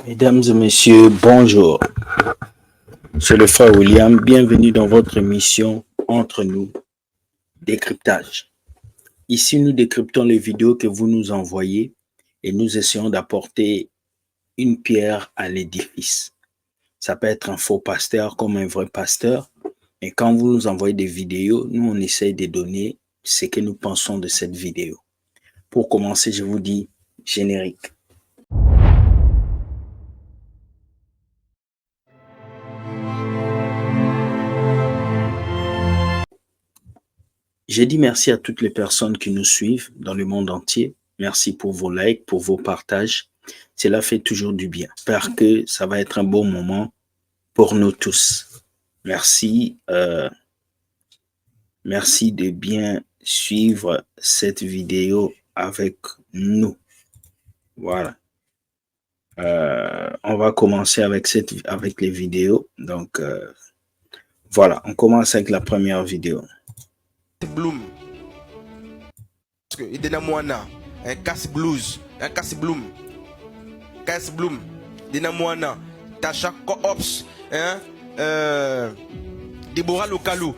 Mesdames et messieurs, bonjour. C'est le frère William. Bienvenue dans votre émission Entre nous, décryptage. Ici, nous décryptons les vidéos que vous nous envoyez et nous essayons d'apporter une pierre à l'édifice. Ça peut être un faux pasteur comme un vrai pasteur. Et quand vous nous envoyez des vidéos, nous, on essaye de donner ce que nous pensons de cette vidéo. Pour commencer, je vous dis générique. J'ai dit merci à toutes les personnes qui nous suivent dans le monde entier. Merci pour vos likes, pour vos partages. Cela fait toujours du bien. J'espère que ça va être un bon moment pour nous tous. Merci. Merci de bien suivre cette vidéo avec nous. Voilà. On va commencer avec les vidéos. Donc, voilà. On commence avec la première vidéo. Bloom. Il y a un casse blues, un casse bloom. Casse bloom. Il y a un Tasha Coops, Deborah Lokalou.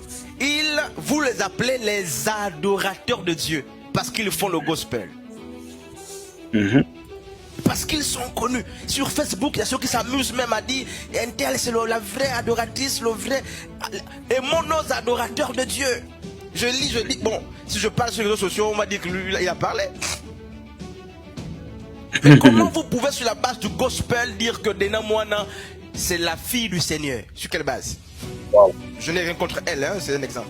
Vous les appelez les adorateurs de Dieu parce qu'ils font le gospel. Parce qu'ils sont connus. Sur Facebook, il y a ceux qui s'amusent même à dire Intel, c'est la vraie adoratrice, le vrai. Et nos adorateurs de Dieu. Je lis. Bon, si je parle sur les réseaux sociaux, on m'a dit que lui, il a parlé. Mais comment vous pouvez, sur la base du gospel, dire que Dena Moana, c'est la fille du Seigneur? Sur quelle base? Wow. Je n'ai rien contre elle, hein, c'est un exemple.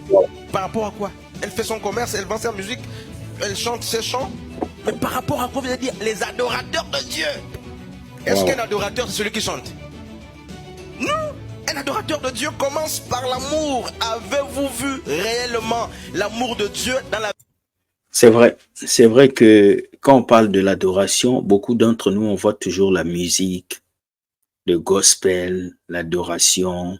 Wow. Par rapport à quoi? Elle fait son commerce, elle vend sa musique, elle chante ses chants. Mais par rapport à quoi vous allez dire les adorateurs de Dieu? Est-ce qu'un adorateur, c'est celui qui chante? Non! Un adorateur de Dieu commence par l'amour. Avez-vous vu réellement l'amour de Dieu dans la... C'est vrai que quand on parle de l'adoration, beaucoup d'entre nous, on voit toujours la musique, le gospel, l'adoration.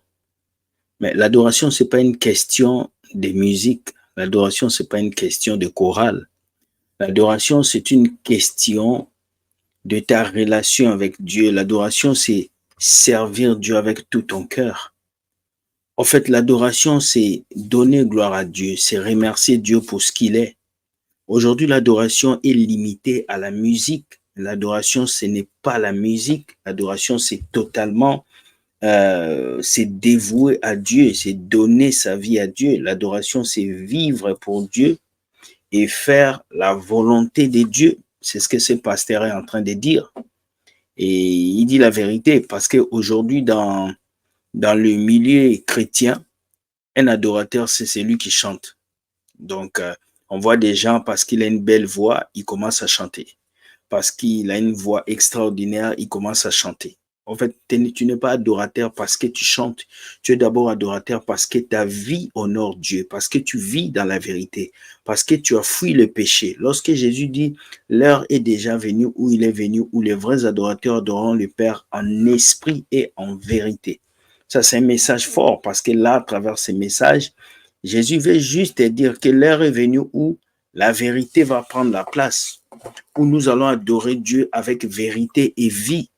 Mais l'adoration, c'est pas une question de musique. L'adoration, c'est pas une question de chorale. L'adoration, c'est une question de ta relation avec Dieu. L'adoration, c'est servir Dieu avec tout ton cœur. En fait, l'adoration, c'est donner gloire à Dieu, c'est remercier Dieu pour ce qu'il est. Aujourd'hui, l'adoration est limitée à la musique. L'adoration, ce n'est pas la musique. L'adoration, c'est totalement, c'est dévouer à Dieu, c'est donner sa vie à Dieu. L'adoration, c'est vivre pour Dieu et faire la volonté de Dieu. C'est ce que ce pasteur est en train de dire. Et il dit la vérité parce qu'aujourd'hui, dans le milieu chrétien, un adorateur, c'est celui qui chante. Donc, on voit des gens, parce qu'il a une belle voix, il commence à chanter. Parce qu'il a une voix extraordinaire, il commence à chanter. En fait, tu n'es pas adorateur parce que tu chantes. Tu es d'abord adorateur parce que ta vie honore Dieu, parce que tu vis dans la vérité, parce que tu as fui le péché. Lorsque Jésus dit, l'heure est déjà venue, où il est venu, où les vrais adorateurs adoreront le Père en esprit et en vérité. Ça, c'est un message fort parce que là, à travers ces messages, Jésus veut juste dire que l'heure est venue où la vérité va prendre la place, où nous allons adorer Dieu avec vérité et vie.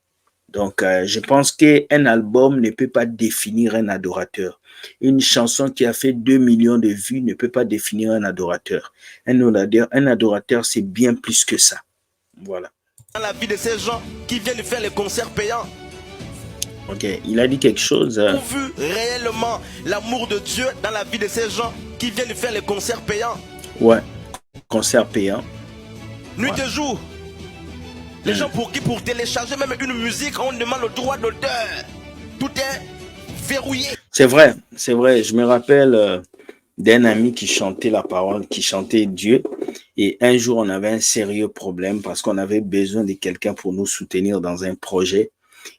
Donc, je pense qu'un album ne peut pas définir un adorateur. Une chanson qui a fait 2 millions de vues ne peut pas définir un adorateur. Un adorateur, c'est bien plus que ça. Voilà. Dans la vie de ces gens qui viennent faire les concerts payants. Ok, il a dit quelque chose. Vous vu réellement l'amour de Dieu dans la vie de ces gens qui viennent faire les concerts payants? Ouais, concerts payants. Nuit et jour. Les gens pour télécharger même une musique, on demande le droit d'auteur. Tout est verrouillé. C'est vrai. Je me rappelle d'un ami qui chantait la parole, qui chantait Dieu. Et un jour, on avait un sérieux problème parce qu'on avait besoin de quelqu'un pour nous soutenir dans un projet.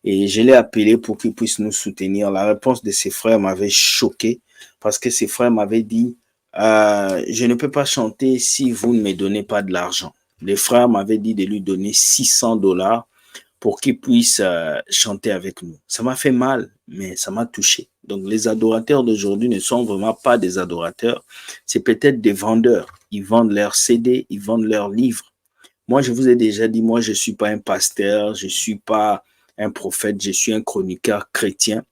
Et je l'ai appelé pour qu'il puisse nous soutenir. La réponse de ses frères m'avait choqué parce que ses frères m'avaient dit je ne peux pas chanter si vous ne me donnez pas de l'argent. Les frères m'avaient dit de lui donner $600 pour qu'il puisse chanter avec nous. Ça m'a fait mal, mais ça m'a touché. Donc, les adorateurs d'aujourd'hui ne sont vraiment pas des adorateurs. C'est peut-être des vendeurs. Ils vendent leurs CD, ils vendent leurs livres. Moi, je vous ai déjà dit, moi, je ne suis pas un pasteur, je ne suis pas un prophète, je suis un chroniqueur chrétien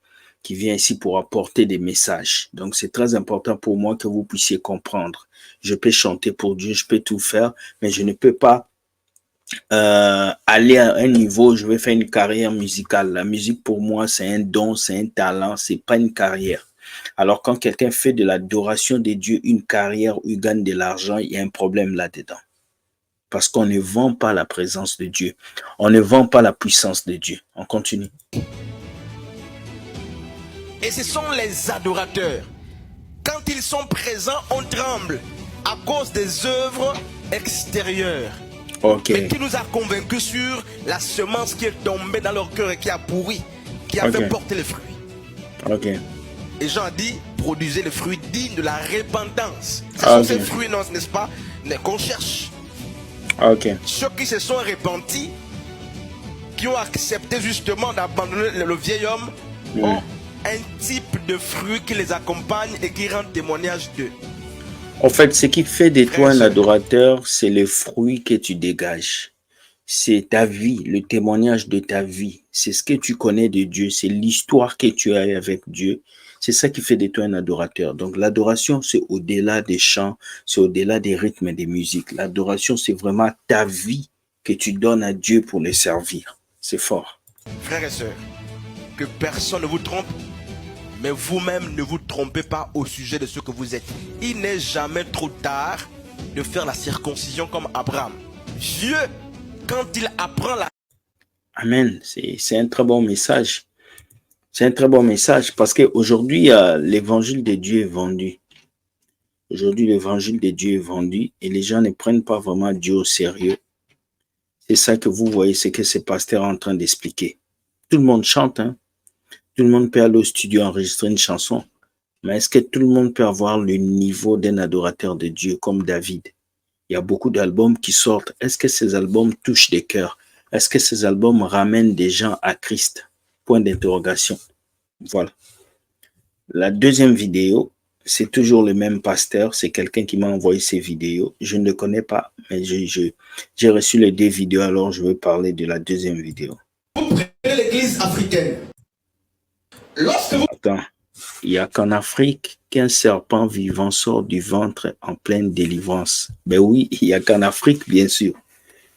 qui vient ici pour apporter des messages. Donc, c'est très important pour moi que vous puissiez comprendre. Je peux chanter pour Dieu, je peux tout faire, mais je ne peux pas aller à un niveau, je vais faire une carrière musicale. La musique, pour moi, c'est un don, c'est un talent, c'est pas une carrière. Alors, quand quelqu'un fait de l'adoration de Dieu une carrière où il gagne de l'argent, il y a un problème là-dedans. Parce qu'on ne vend pas la présence de Dieu. On ne vend pas la puissance de Dieu. On continue. Et ce sont les adorateurs. Quand ils sont présents, on tremble à cause des œuvres extérieures. Okay. Mais qui nous a convaincus sur la semence qui est tombée dans leur cœur et qui a pourri, qui a fait porter les fruits. Et Jean a dit, produisez les fruits dignes de la repentance. Ce sont ces fruits, n'est-ce pas, qu'on cherche. Ceux qui se sont repentis, qui ont accepté justement d'abandonner le vieil homme, ont un type de fruit qui les accompagne et qui rend témoignage d'eux. En fait, ce qui fait de toi un adorateur, c'est le fruit que tu dégages. C'est ta vie, le témoignage de ta vie. C'est ce que tu connais de Dieu, c'est l'histoire que tu as avec Dieu. C'est ça qui fait de toi un adorateur. Donc, l'adoration, c'est au-delà des chants, c'est au-delà des rythmes et des musiques. L'adoration, c'est vraiment ta vie que tu donnes à Dieu pour le servir. C'est fort. Frères et sœurs, que personne ne vous trompe, mais vous-même ne vous trompez pas au sujet de ce que vous êtes. Il n'est jamais trop tard de faire la circoncision comme Abraham. Dieu, quand il apprend la... Amen. C'est un très bon message. C'est un très bon message parce qu'aujourd'hui, l'évangile de Dieu est vendu. Aujourd'hui, l'évangile de Dieu est vendu et les gens ne prennent pas vraiment Dieu au sérieux. C'est ça que vous voyez, c'est que ce pasteur est en train d'expliquer. Tout le monde chante, hein. Tout le monde peut aller au studio enregistrer une chanson. Mais est-ce que tout le monde peut avoir le niveau d'un adorateur de Dieu comme David? Il y a beaucoup d'albums qui sortent. Est-ce que ces albums touchent des cœurs? Est-ce que ces albums ramènent des gens à Christ? Point d'interrogation. Voilà. La deuxième vidéo, c'est toujours le même pasteur. C'est quelqu'un qui m'a envoyé ces vidéos. Je ne le connais pas, mais j'ai reçu les 2 vidéos, alors je vais parler de la deuxième vidéo. Vous prenez l'église africaine. Lorsque vous... Attends, il n'y a qu'en Afrique qu'un serpent vivant sort du ventre en pleine délivrance. Ben oui, il n'y a qu'en Afrique, bien sûr.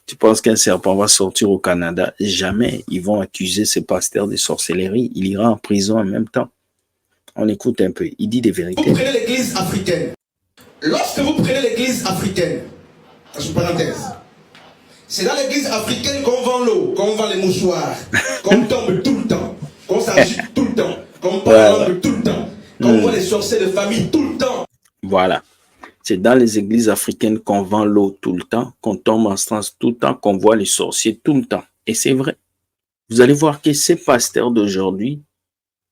Tu penses qu'un serpent va sortir au Canada? Jamais. Ils vont accuser ce pasteur de sorcellerie. Il ira en prison en même temps. On écoute un peu. Il dit des vérités. Vous prenez l'église africaine. Lorsque vous prenez l'église africaine, entre parenthèses, c'est dans l'église africaine qu'on vend l'eau, qu'on vend les mouchoirs, qu'on tombe tout le temps, qu'on s'agite tout le temps, qu'on parle tout le temps, qu'on voit les sorciers de famille tout le temps. Voilà. C'est dans les églises africaines qu'on vend l'eau tout le temps, qu'on tombe en transe tout le temps, qu'on voit les sorciers tout le temps. Et c'est vrai. Vous allez voir que ces pasteurs d'aujourd'hui,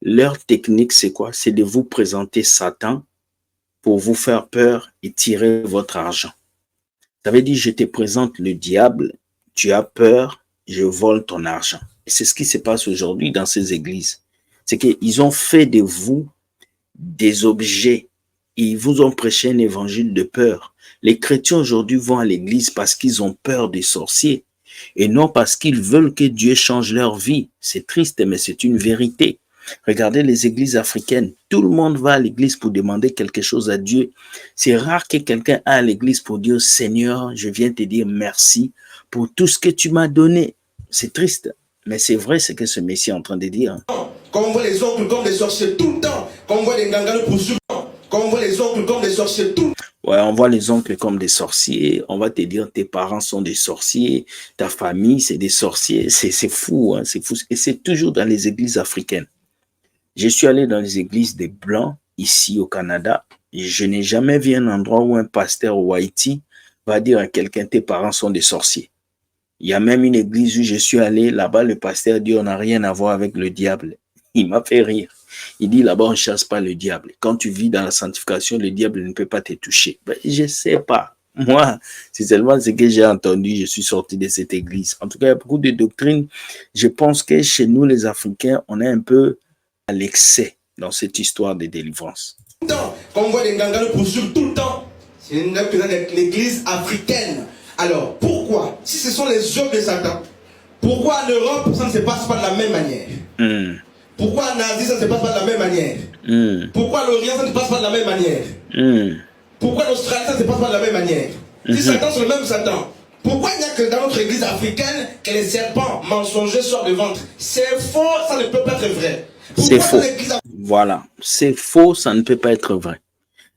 leur technique, c'est quoi? C'est de vous présenter Satan pour vous faire peur et tirer votre argent. Ça veut dire, je te présente le diable, tu as peur, je vole ton argent. Et c'est ce qui se passe aujourd'hui dans ces églises. C'est qu'ils ont fait de vous des objets. Ils vous ont prêché un évangile de peur. Les chrétiens aujourd'hui vont à l'église parce qu'ils ont peur des sorciers et non parce qu'ils veulent que Dieu change leur vie. C'est triste, mais c'est une vérité. Regardez les églises africaines. Tout le monde va à l'église pour demander quelque chose à Dieu. C'est rare que quelqu'un aille à l'église pour dire « Seigneur, je viens te dire merci pour tout ce que tu m'as donné. » C'est triste, mais c'est vrai ce que ce Messie est en train de dire. Quand on voit les oncles comme des sorciers tout le temps, quand on voit les gangalos poursuivre, quand on voit les oncles comme des sorciers tout le temps. Ouais, on voit les oncles comme des sorciers. On va te dire tes parents sont des sorciers, ta famille c'est des sorciers. C'est fou, hein, c'est fou. Et c'est toujours dans les églises africaines. Je suis allé dans les églises des Blancs, ici au Canada, et je n'ai jamais vu un endroit où un pasteur au Haïti va dire à quelqu'un, tes parents sont des sorciers. Il y a même une église où je suis allé, là-bas, le pasteur dit, on n'a rien à voir avec le diable. Il m'a fait rire. Il dit, là-bas, on ne chasse pas le diable. Quand tu vis dans la sanctification, le diable ne peut pas te toucher. Ben, je ne sais pas. Moi, c'est seulement ce que j'ai entendu, je suis sorti de cette église. En tout cas, il y a beaucoup de doctrines. Je pense que chez nous, les Africains, on est un peu à l'excès dans cette histoire de délivrance. Quand on voit les gangalos poursuivre tout le temps, c'est l'église africaine. Alors, pourquoi, si ce sont les œuvres de Satan, pourquoi en Europe, ça ne se passe pas de la même manière? Pourquoi en Asie, ça ne se passe pas de la même manière? Pourquoi à l'Orient, ça ne se passe pas de la même manière? Pourquoi en Australie, ça ne se passe pas de la même manière? Si Satan, c'est le même Satan, pourquoi il n'y a que dans notre église africaine que les serpents mensongers sortent du ventre? C'est faux, ça ne peut pas être vrai. C'est faux. Voilà, c'est faux, ça ne peut pas être vrai.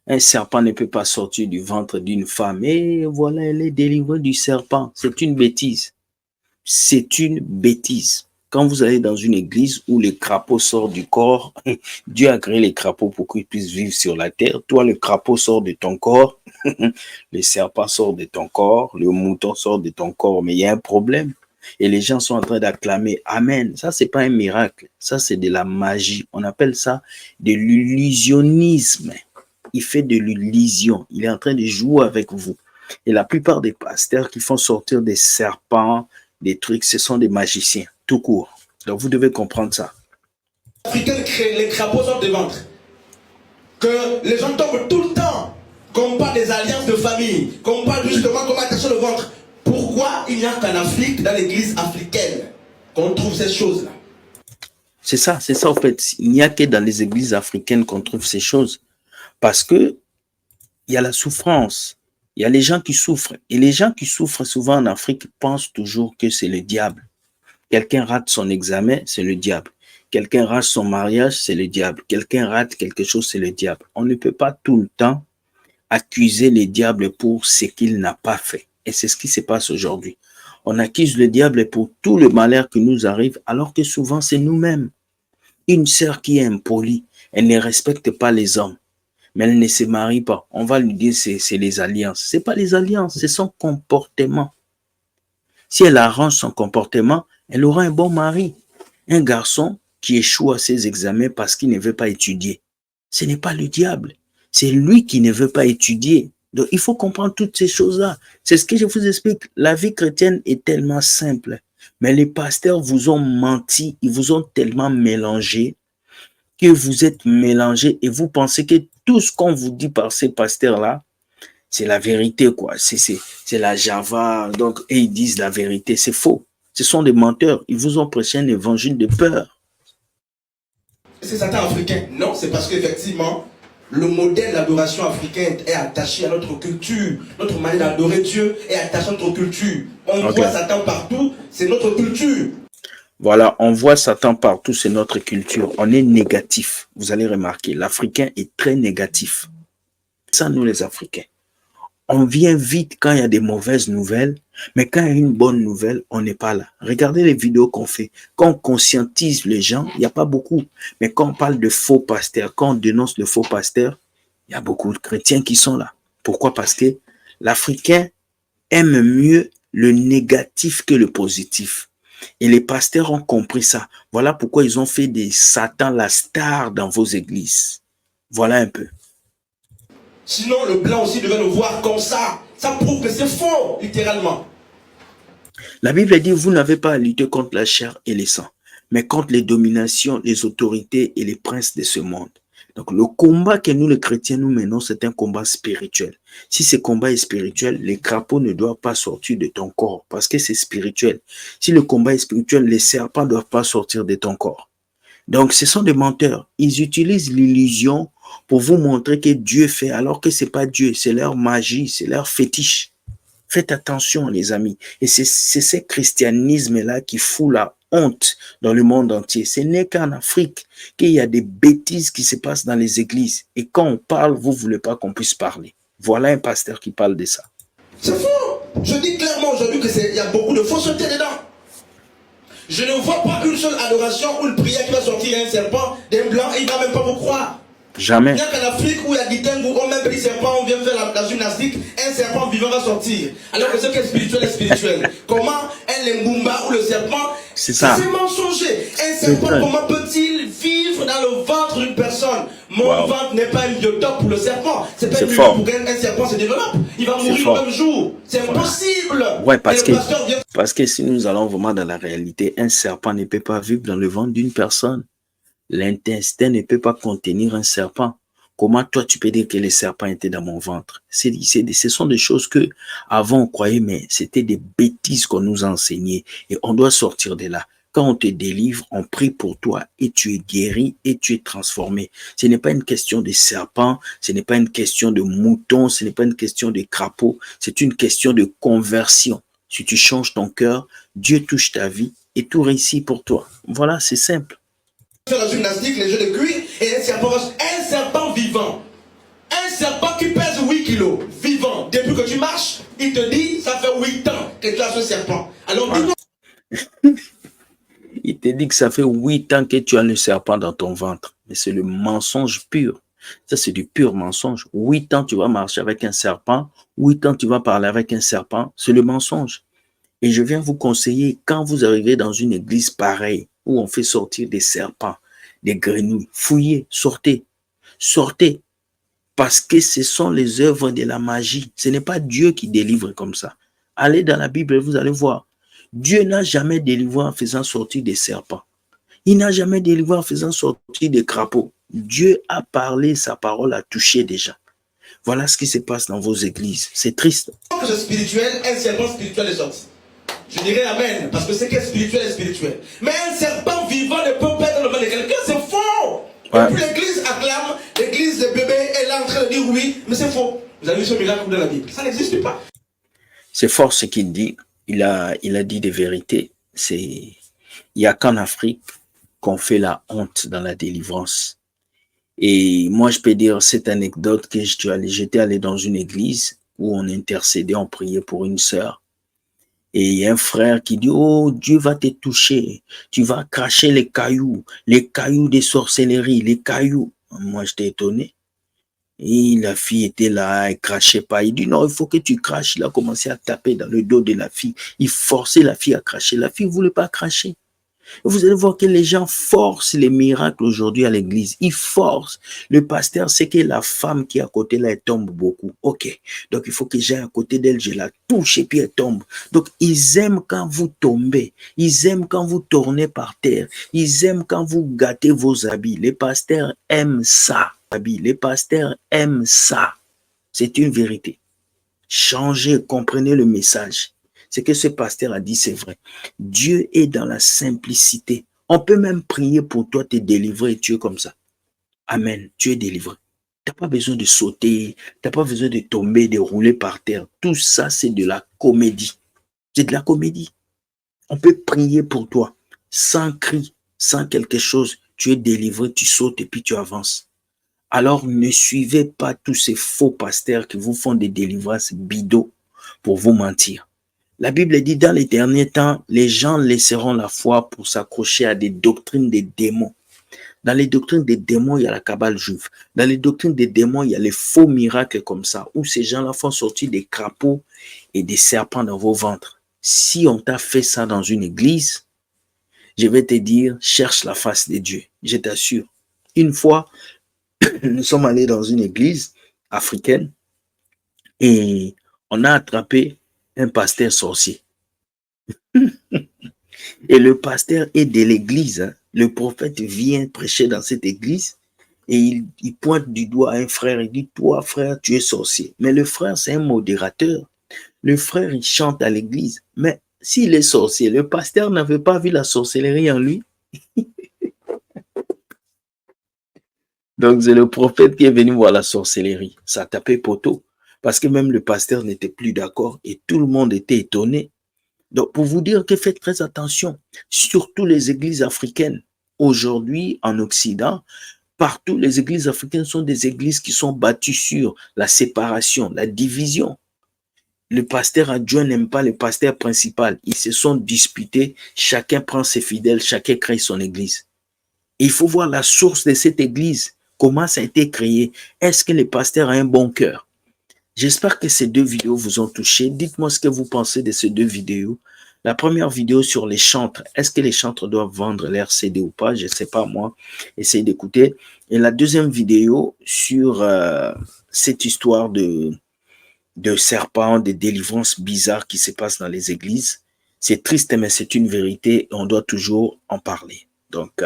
Un serpent ne peut pas sortir du ventre d'une femme. Et voilà, elle est délivrée du serpent. C'est une bêtise. C'est une bêtise. Quand vous allez dans une église où les crapauds sortent du corps, Dieu a créé les crapauds pour qu'ils puissent vivre sur la terre. Toi, le crapaud sort de ton corps, le serpent sort de ton corps, le mouton sort de ton corps. Mais il y a un problème. Et les gens sont en train d'acclamer Amen. Ça, c'est pas un miracle. Ça, c'est de la magie. On appelle ça de l'illusionnisme. Il fait de l'illusion. Il est en train de jouer avec vous. Et la plupart des pasteurs qui font sortir des serpents, des trucs, ce sont des magiciens, tout court. Donc, vous devez comprendre ça. Africains, les crapauds sortent des ventres. Que les gens tombent tout le temps. Qu'on parle des alliances de famille. Qu'on parle justement comment attacher le ventre. Pourquoi il n'y a qu'en Afrique, dans l'église africaine, qu'on trouve ces choses-là? C'est ça en fait. Il n'y a que dans les églises africaines qu'on trouve ces choses. Parce que il y a la souffrance, il y a les gens qui souffrent. Et les gens qui souffrent souvent en Afrique pensent toujours que c'est le diable. Quelqu'un rate son examen, c'est le diable. Quelqu'un rate son mariage, c'est le diable. Quelqu'un rate quelque chose, c'est le diable. On ne peut pas tout le temps accuser le diable pour ce qu'il n'a pas fait. Et c'est ce qui se passe aujourd'hui. On accuse le diable pour tout le malheur qui nous arrive, alors que souvent c'est nous-mêmes. Une sœur qui est impolie, elle ne respecte pas les hommes. Mais elle ne se marie pas. On va lui dire c'est les alliances. C'est pas les alliances, c'est son comportement. Si elle arrange son comportement, elle aura un bon mari. Un garçon qui échoue à ses examens parce qu'il ne veut pas étudier. Ce n'est pas le diable. C'est lui qui ne veut pas étudier. Donc, il faut comprendre toutes ces choses-là. C'est ce que je vous explique. La vie chrétienne est tellement simple. Mais les pasteurs vous ont menti. Ils vous ont tellement mélangé que vous êtes mélangés et vous pensez que tout ce qu'on vous dit par ces pasteurs-là, c'est la vérité, quoi. C'est la Java. Donc, et ils disent la vérité. C'est faux. Ce sont des menteurs. Ils vous ont prêché un évangile de peur. C'est Satan africain. Non, c'est parce qu'effectivement, le modèle d'adoration africaine est attaché à notre culture. Notre manière d'adorer Dieu est attachée à notre culture. On voit Satan partout, c'est notre culture. Voilà, on voit Satan partout, c'est notre culture. On est négatif. Vous allez remarquer, l'Africain est très négatif. Ça, nous les Africains. On vient vite quand il y a des mauvaises nouvelles, mais quand il y a une bonne nouvelle, on n'est pas là. Regardez les vidéos qu'on fait. Quand on conscientise les gens, il n'y a pas beaucoup. Mais quand on parle de faux pasteurs, quand on dénonce le faux pasteur, il y a beaucoup de chrétiens qui sont là. Pourquoi? Parce que l'Africain aime mieux le négatif que le positif. Et les pasteurs ont compris ça. Voilà pourquoi ils ont fait des Satan la star dans vos églises. Voilà un peu. Sinon, le blanc aussi devait le voir comme ça. Ça prouve que c'est faux, littéralement. La Bible dit, vous n'avez pas à lutter contre la chair et le sang, mais contre les dominations, les autorités et les princes de ce monde. Donc, le combat que nous, les chrétiens, nous menons, c'est un combat spirituel. Si ce combat est spirituel, les crapauds ne doivent pas sortir de ton corps parce que c'est spirituel. Si le combat est spirituel, les serpents ne doivent pas sortir de ton corps. Donc, ce sont des menteurs. Ils utilisent l'illusion pour vous montrer que Dieu fait, alors que ce n'est pas Dieu, c'est leur magie, c'est leur fétiche. Faites attention, les amis. Et c'est ce christianisme-là qui fout la honte dans le monde entier. Ce n'est qu'en Afrique qu'il y a des bêtises qui se passent dans les églises. Et quand on parle, vous ne voulez pas qu'on puisse parler. Voilà un pasteur qui parle de ça. C'est faux. Je dis clairement aujourd'hui qu'il y a beaucoup de fausseté dedans. Je ne vois pas une seule adoration ou une prière qui va sortir un serpent d'un blanc et il ne va même pas vous croire. Jamais. Il n'y a qu'en Afrique où il y a Gitengu, où même petit serpent, on vient faire la gymnastique, un serpent vivant va sortir. Alors que ce qui est spirituel est spirituel. Comment un lembumba ou le serpent, c'est ça. C'est mensonger. Un serpent, comment peut-il vivre dans le ventre d'une personne? Mon ventre n'est pas un biotope pour le serpent. C'est pas un lieu pour qu'un serpent se développe. Il va mourir le même jour. C'est impossible. Ouais, parce que si nous allons vraiment dans la réalité, un serpent ne peut pas vivre dans le ventre d'une personne. L'intestin ne peut pas contenir un serpent. Comment toi, tu peux dire que les serpents étaient dans mon ventre? Ce sont des choses que avant on croyait, mais c'était des bêtises qu'on nous a enseignées. Et on doit sortir de là. Quand on te délivre, on prie pour toi et tu es guéri et tu es transformé. Ce n'est pas une question de serpent, ce n'est pas une question de mouton, ce n'est pas une question de crapaud, c'est une question de conversion. Si tu changes ton cœur, Dieu touche ta vie et tout réussit pour toi. Voilà, c'est simple. Sur la gymnastique, les jeux de cuir et un serpent vivant. Un serpent qui pèse 8 kilos, vivant. Depuis que tu marches, il te dit, ça fait 8 ans que tu as ce serpent. Alors dis-nous. Il te dit que ça fait 8 ans que tu as le serpent dans ton ventre. Mais c'est le mensonge pur. Ça, c'est du pur mensonge. 8 ans, tu vas marcher avec un serpent. 8 ans, tu vas parler avec un serpent. C'est le mensonge. Et je viens vous conseiller, quand vous arrivez dans une église pareille, où on fait sortir des serpents, des grenouilles, fouillez, sortez. Sortez. Parce que ce sont les œuvres de la magie. Ce n'est pas Dieu qui délivre comme ça. Allez dans la Bible, vous allez voir. Dieu n'a jamais délivré en faisant sortir des serpents. Il n'a jamais délivré en faisant sortir des crapauds. Dieu a parlé, sa parole a touché déjà. Voilà ce qui se passe dans vos églises. C'est triste. C'est spirituel, un serpent spirituel est sorti. Je dirais amen, parce que ce qui est spirituel est spirituel. Mais un serpent vivant ne peut pas être dans le ventre de quelqu'un, c'est faux. Ouais. Et puis l'église acclame, l'église de bébé est là en train de dire oui, mais c'est faux. Vous avez vu ce miracle dans la Bible, ça n'existe pas. C'est fort ce qu'il dit. Il a dit des vérités. Il n'y a qu'en Afrique qu'on fait la honte dans la délivrance. Et moi, je peux dire cette anecdote que j'étais allé dans une église où on intercédait, on priait pour une sœur. Et il y a un frère qui dit, oh, Dieu va te toucher. Tu vas cracher les cailloux des sorcelleries, les cailloux. Moi, j'étais étonné. Et la fille était là, elle crachait pas. Il dit, non, il faut que tu craches. Il a commencé à taper dans le dos de la fille. Il forçait la fille à cracher. La fille ne voulait pas cracher. Vous allez voir que les gens forcent les miracles aujourd'hui à l'église. Ils forcent. Le pasteur sait que la femme qui est à côté là, elle tombe beaucoup. Ok. Donc, il faut que j'aille à côté d'elle, je la touche et puis elle tombe. Donc, ils aiment quand vous tombez. Ils aiment quand vous tournez par terre. Ils aiment quand vous gâtez vos habits. Les pasteurs aiment ça. Les pasteurs aiment ça. C'est une vérité. Changez, comprenez le message. Ce que ce pasteur a dit, c'est vrai. Dieu est dans la simplicité. On peut même prier pour toi, te délivrer et tu es comme ça. Amen, tu es délivré. Tu n'as pas besoin de sauter, tu n'as pas besoin de tomber, de rouler par terre. Tout ça, c'est de la comédie. C'est de la comédie. On peut prier pour toi, sans cri, sans quelque chose. Tu es délivré, tu sautes et puis tu avances. Alors, ne suivez pas tous ces faux pasteurs qui vous font des délivrances bidons pour vous mentir. La Bible dit, dans les derniers temps, les gens laisseront la foi pour s'accrocher à des doctrines des démons. Dans les doctrines des démons, il y a la cabale juive. Dans les doctrines des démons, il y a les faux miracles comme ça, où ces gens-là font sortir des crapauds et des serpents dans vos ventres. Si on t'a fait ça dans une église, je vais te dire, cherche la face de Dieu. Je t'assure. Une fois, nous sommes allés dans une église africaine et on a attrapé un pasteur sorcier. Et le pasteur est de l'église. Hein. Le prophète vient prêcher dans cette église et il pointe du doigt à un frère. Il dit, toi frère, tu es sorcier. Mais le frère, c'est un modérateur. Le frère, il chante à l'église. Mais s'il est sorcier, le pasteur n'avait pas vu la sorcellerie en lui. Donc, c'est le prophète qui est venu voir la sorcellerie. Ça a tapé poteau. Parce que même le pasteur n'était plus d'accord et tout le monde était étonné. Donc, pour vous dire que faites très attention, surtout les églises africaines. Aujourd'hui, en Occident, partout, les églises africaines sont des églises qui sont bâties sur la séparation, la division. Le pasteur adjoint n'aime pas le pasteur principal. Ils se sont disputés, chacun prend ses fidèles, chacun crée son église. Et il faut voir la source de cette église, comment ça a été créé. Est-ce que le pasteur a un bon cœur? J'espère que ces deux vidéos vous ont touché. Dites-moi ce que vous pensez de ces deux vidéos. La première vidéo sur les chantres. Est-ce que les chantres doivent vendre leur CD ou pas? Je ne sais pas moi. Essayez d'écouter. Et la deuxième vidéo sur cette histoire de serpents, de délivrances bizarres qui se passent dans les églises. C'est triste, mais c'est une vérité et on doit toujours en parler. Donc,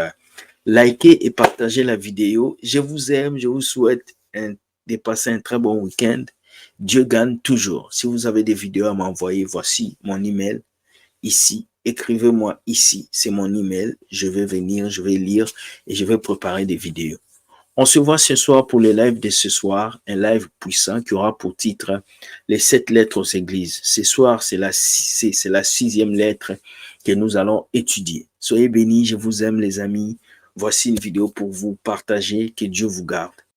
likez et partagez la vidéo. Je vous aime, je vous souhaite de passer un très bon week-end. Dieu gagne toujours. Si vous avez des vidéos à m'envoyer, voici mon email ici. Écrivez-moi ici, c'est mon email. Je vais venir, je vais lire et je vais préparer des vidéos. On se voit ce soir pour le live de ce soir, un live puissant qui aura pour titre les 7 lettres aux églises. Ce soir, c'est la 6e lettre que nous allons étudier. Soyez bénis, je vous aime les amis. Voici une vidéo pour vous partager. Que Dieu vous garde.